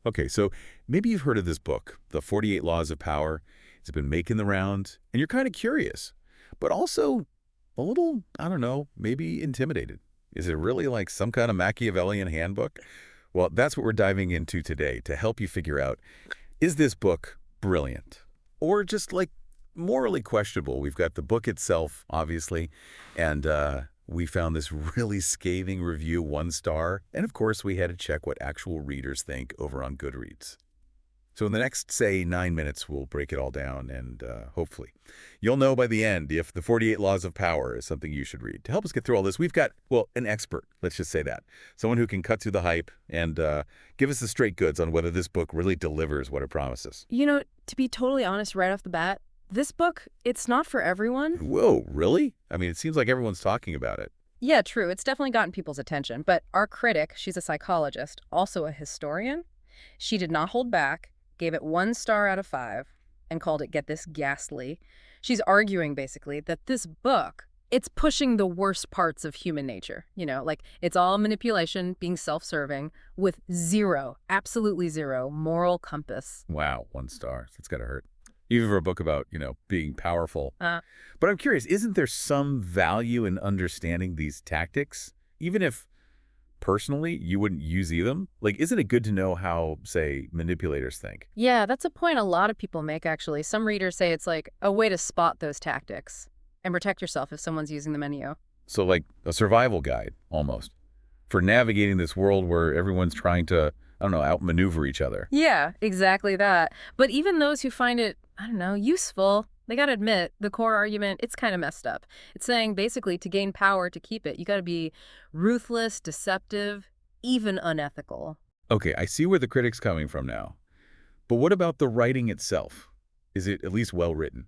Okay, so maybe you've heard of this book, The 48 Laws of Power. It's been making the rounds, and you're kind of curious, but also a little, I don't know, maybe intimidated. Is it really like some kind of Machiavellian handbook? Well, that's what we're diving into today to help you figure out, is this book brilliant or just like morally questionable? We've got the book itself, obviously, and we found this really scathing review, 1 star. And of course, we had to check what actual readers think over on Goodreads. So in the next, say, 9 minutes, we'll break it all down, and hopefully you'll know by the end if the 48 Laws of Power is something you should read. To help us get through all this, we've got, well, an expert, let's just say that. Someone who can cut through the hype and give us the straight goods on whether this book really delivers what it promises. To be totally honest right off the bat, this book, it's not for everyone. Whoa, really? I mean, it seems like everyone's talking about it. Yeah, true. It's definitely gotten people's attention. But our critic, she's a psychologist, also a historian. She did not hold back, gave it 1 star out of 5, and called it, get this, ghastly. She's arguing, basically, that this book, it's pushing the worst parts of human nature. Like it's all manipulation, being self-serving, with zero, absolutely zero, moral compass. Wow, 1 star. That's got to hurt. Even for a book about, being powerful. Uh, But I'm curious, isn't there some value in understanding these tactics? Even if, personally, you wouldn't use them? Like, isn't it good to know how, say, manipulators think? yeah, that's a point a lot of people make, actually. Some readers say it's like a way to spot those tactics and protect yourself if someone's using them on you. So, like, a survival guide, almost, for navigating this world where everyone's trying to, I don't know, outmaneuver each other. Yeah, exactly that. But even those who find it, I don't know, useful, they gotta admit, the core argument, it's kind of messed up. It's saying, basically, to gain power, to keep it, you gotta be ruthless, deceptive, even unethical. Okay, I see where the critic's coming from now. But what about the writing itself? Is it at least well-written?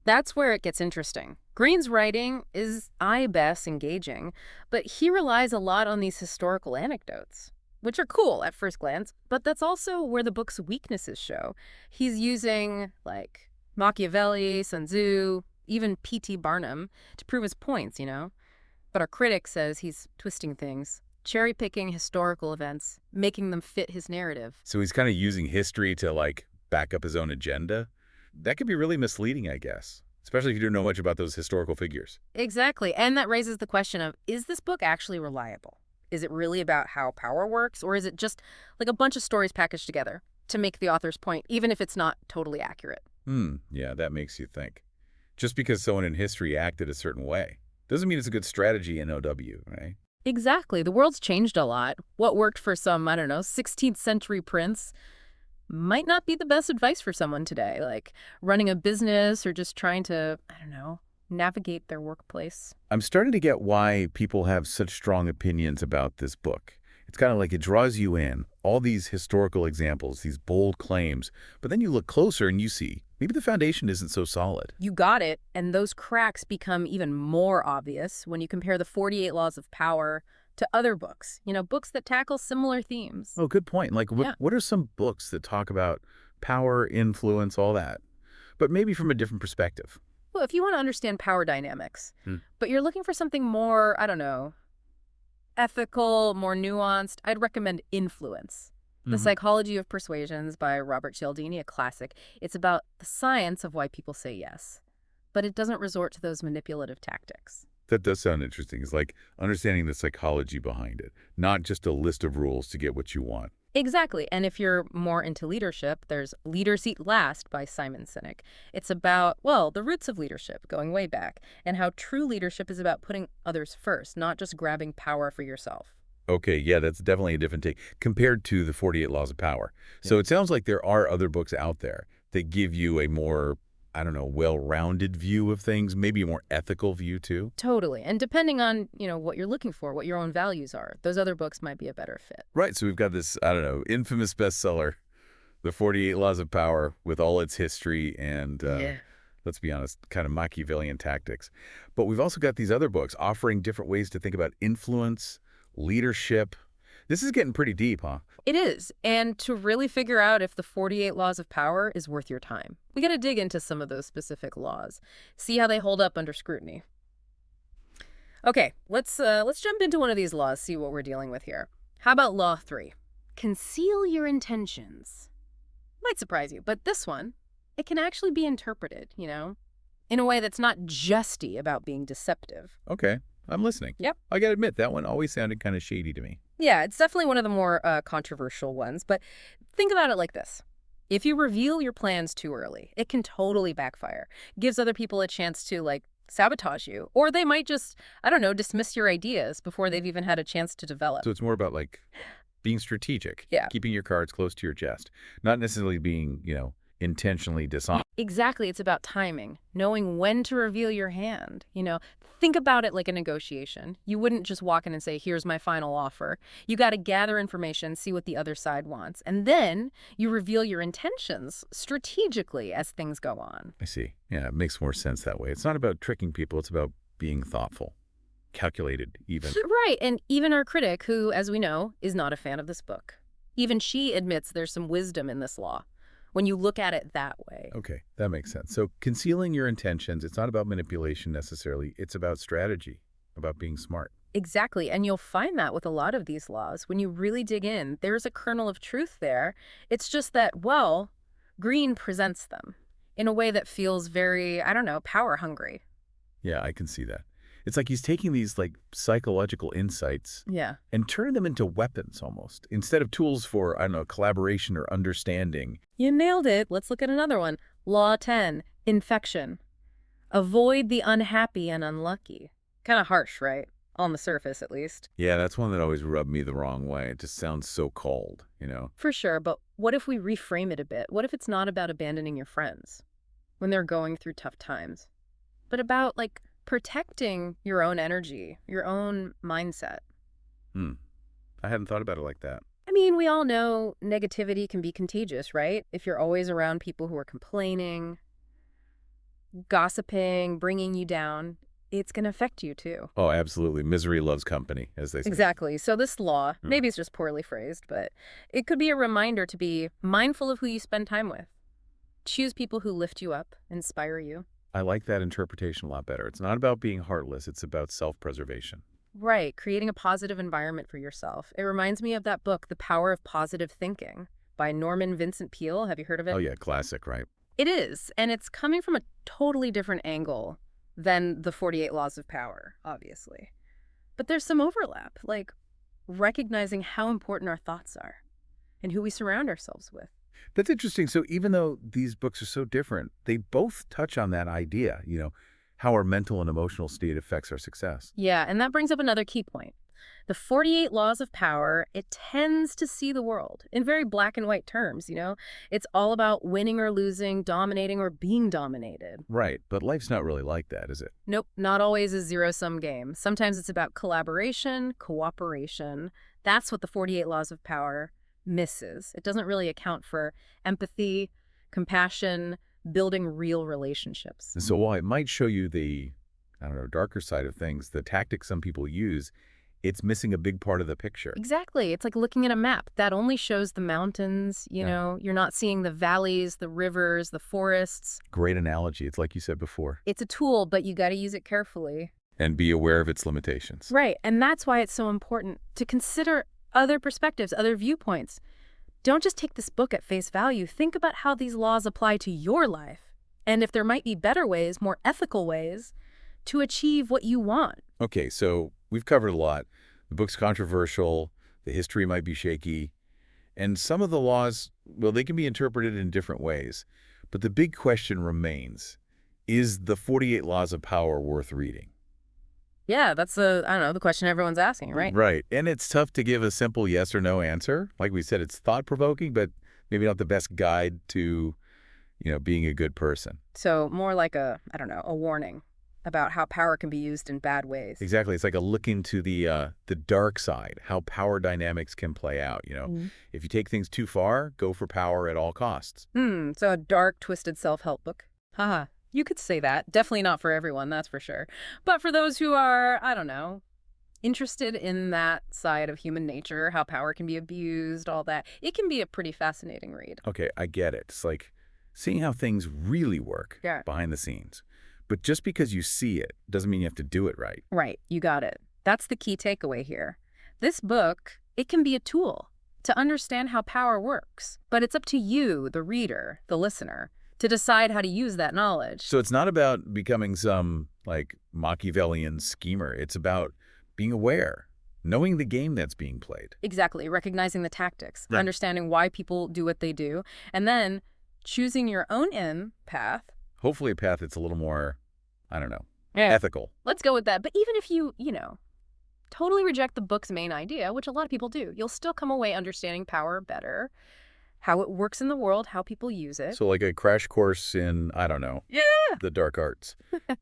That's where it gets interesting. Greene's writing is, I best, engaging, but he relies a lot on these historical anecdotes, which are cool at first glance, but that's also where the book's weaknesses show. He's using, like, Machiavelli, Sun Tzu, even P.T. Barnum to prove his points. But our critic says he's twisting things, cherry-picking historical events, making them fit his narrative. So he's kind of using history to, like, back up his own agenda? That could be really misleading, I guess, especially if you don't know much about those historical figures. Exactly, and that raises the question of, is this book actually reliable? Is it really about how power works, or is it just like a bunch of stories packaged together to make the author's point, even if it's not totally accurate? Yeah, that makes you think. Just because someone in history acted a certain way doesn't mean it's a good strategy in OW, right? Exactly. The world's changed a lot. What worked for some, I don't know, 16th century prince might not be the best advice for someone today, like running a business or just trying to, I don't know, navigate their workplace. I'm starting to get why people have such strong opinions about this book. It's kind of like it draws you in, all these historical examples, these bold claims, but then you look closer and you see maybe the foundation isn't so solid. You got it, and those cracks become even more obvious when you compare the 48 Laws of Power to other books, books that tackle similar themes. Oh, good point. Like, Yeah. what are some books that talk about power, influence, all that, but maybe from a different perspective? Well, if you want to understand power dynamics, Hmm. but you're looking for something more, I don't know, ethical, more nuanced, I'd recommend Influence. The Mhm. Psychology of Persuasions by Robert Cialdini, a classic. It's about the science of why people say yes, but it doesn't resort to those manipulative tactics. That does sound interesting. It's like understanding the psychology behind it, not just a list of rules to get what you want. Exactly. And if you're more into leadership, there's Leaders Eat Last by Simon Sinek. It's about, well, the roots of leadership, going way back, and how true leadership is about putting others first, not just grabbing power for yourself. Okay, yeah, that's definitely a different take compared to the 48 Laws of Power. So it sounds like there are other books out there that give you a more, I don't know, well-rounded view of things, maybe a more ethical view too. Totally. And depending on, what you're looking for, what your own values are, those other books might be a better fit. Right, so we've got this, I don't know, infamous bestseller, The 48 Laws of Power, with all its history and, let's be honest, kind of Machiavellian tactics. But we've also got these other books offering different ways to think about influence, leadership. This is getting pretty deep, huh? It is. And to really figure out if the 48 Laws of Power is worth your time, we got to dig into some of those specific laws, see how they hold up under scrutiny. Okay, let's jump into one of these laws, see what we're dealing with here. How about Law 3? Conceal your intentions. Might surprise you, but this one, it can actually be interpreted, in a way that's not justy about being deceptive. Okay, I'm listening. Yep. I gotta admit, that one always sounded kind of shady to me. Yeah, it's definitely one of the more controversial ones, but think about it like this. If you reveal your plans too early, it can totally backfire. Gives other people a chance to, sabotage you. Or they might just, I don't know, dismiss your ideas before they've even had a chance to develop. So it's more about, being strategic. Yeah. Keeping your cards close to your chest. Not necessarily being, intentionally dishonest. Exactly. It's about timing, knowing when to reveal your hand. Think about it like a negotiation. You wouldn't just walk in and say, here's my final offer. You got to gather information, see what the other side wants. And then you reveal your intentions strategically as things go on. I see. Yeah, it makes more sense that way. It's not about tricking people. It's about being thoughtful, calculated even. Right. And even our critic, who, as we know, is not a fan of this book, even she admits there's some wisdom in this law when you look at it that way. Okay, that makes sense. So concealing your intentions, it's not about manipulation necessarily. It's about strategy, about being smart. Exactly. And you'll find that with a lot of these laws. When you really dig in, there's a kernel of truth there. It's just that, Greene presents them in a way that feels very, I don't know, power hungry. Yeah, I can see that. It's like he's taking these psychological insights and turning them into weapons almost, instead of tools for, I don't know, collaboration or understanding. You nailed it. Let's look at another one. Law 10, infection. Avoid the unhappy and unlucky. Kind of harsh, right? On the surface, at least. Yeah, that's one that always rubbed me the wrong way. It just sounds so cold, For sure, but what if we reframe it a bit? What if it's not about abandoning your friends when they're going through tough times, but about, protecting your own energy, your own mindset? I hadn't thought about it like that. I mean, we all know negativity can be contagious, right? If you're always around people who are complaining, gossiping, bringing you down, it's going to affect you too. Oh, absolutely. Misery loves company, as they say. Exactly. So this law, maybe it's just poorly phrased, but it could be a reminder to be mindful of who you spend time with. Choose people who lift you up, inspire you. I like that interpretation a lot better. It's not about being heartless. It's about self-preservation. Right. Creating a positive environment for yourself. It reminds me of that book, The Power of Positive Thinking by Norman Vincent Peale. Have you heard of it? Oh, yeah. Classic, right? It is. And it's coming from a totally different angle than the 48 Laws of Power, obviously. But there's some overlap, like recognizing how important our thoughts are and who we surround ourselves with. That's interesting. So even though these books are so different, they both touch on that idea, how our mental and emotional state affects our success. Yeah, and that brings up another key point. The 48 Laws of Power, it tends to see the world in very black and white terms, It's all about winning or losing, dominating or being dominated. Right, but life's not really like that, is it? Nope, not always a zero-sum game. Sometimes it's about collaboration, cooperation. That's what the 48 Laws of Power misses. It doesn't really account for empathy, compassion, building real relationships. And so while it might show you the, I don't know, darker side of things, the tactics some people use, it's missing a big part of the picture. Exactly. It's like looking at a map. That only shows the mountains, You're not seeing the valleys, the rivers, the forests. Great analogy. It's like you said before. It's a tool, but you got to use it carefully. And be aware of its limitations. Right. And that's why it's so important to consider other perspectives, other viewpoints. Don't just take this book at face value. Think about how these laws apply to your life. And if there might be better ways, more ethical ways, to achieve what you want. Okay, so we've covered a lot. The book's controversial. The history might be shaky. And some of the laws, well, they can be interpreted in different ways. But the big question remains, is the 48 Laws of Power worth reading? Yeah, that's the question everyone's asking, right? Right. And it's tough to give a simple yes or no answer. Like we said, it's thought-provoking, but maybe not the best guide to, being a good person. So more like a warning about how power can be used in bad ways. Exactly. It's like a look into the dark side, how power dynamics can play out. If you take things too far, go for power at all costs. So a dark, twisted self-help book. Haha. You could say that. Definitely not for everyone, that's for sure. But for those who are, interested in that side of human nature, how power can be abused, all that, it can be a pretty fascinating read. Okay, I get it. It's like seeing how things really work behind the scenes. But just because you see it doesn't mean you have to do it right. Right, you got it. That's the key takeaway here. This book, it can be a tool. to understand how power works. But it's up to you, the reader, the listener, to decide how to use that knowledge. So it's not about becoming some, like, Machiavellian schemer. It's about being aware, knowing the game that's being played. Exactly. Recognizing the tactics, Right. understanding why people do what they do, and then choosing your own end path. Hopefully a path that's a little more, I don't know, Yeah. ethical. Let's go with that. But even if you totally reject the book's main idea, which a lot of people do, you'll still come away understanding power better, how it works in the world, how people use it. So like a crash course in, I don't know, Yeah. the dark arts.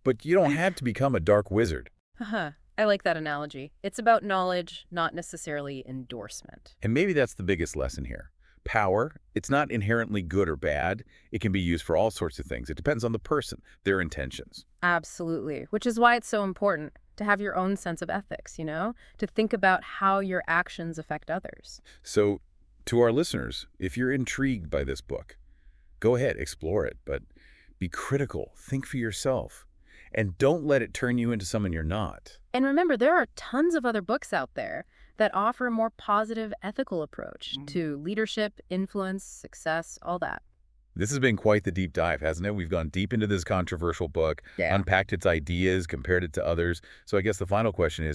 But you don't have to become a dark wizard. I like that analogy. It's about knowledge, not necessarily endorsement. And maybe that's the biggest lesson here. Power, it's not inherently good or bad. It can be used for all sorts of things. It depends on the person, their intentions. Absolutely. Which is why it's so important to have your own sense of ethics, to think about how your actions affect others. So to our listeners, if you're intrigued by this book, go ahead, explore it, but be critical, think for yourself, and don't let it turn you into someone you're not. And remember, there are tons of other books out there that offer a more positive, ethical approach to leadership, influence, success, all that. This has been quite the deep dive, hasn't it? We've gone deep into this controversial book, unpacked its ideas, compared it to others. So I guess the final question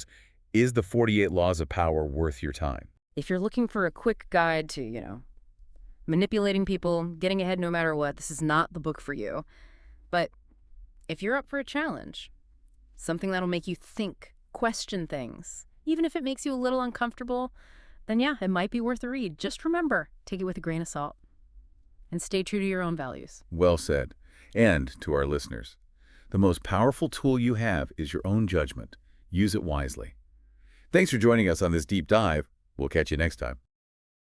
is the 48 Laws of Power worth your time? If you're looking for a quick guide to, manipulating people, getting ahead no matter what, this is not the book for you. But if you're up for a challenge, something that'll make you think, question things, even if it makes you a little uncomfortable, then yeah, it might be worth a read. Just remember, take it with a grain of salt and stay true to your own values. Well said. And to our listeners, the most powerful tool you have is your own judgment. Use it wisely. Thanks for joining us on this deep dive. We'll catch you next time.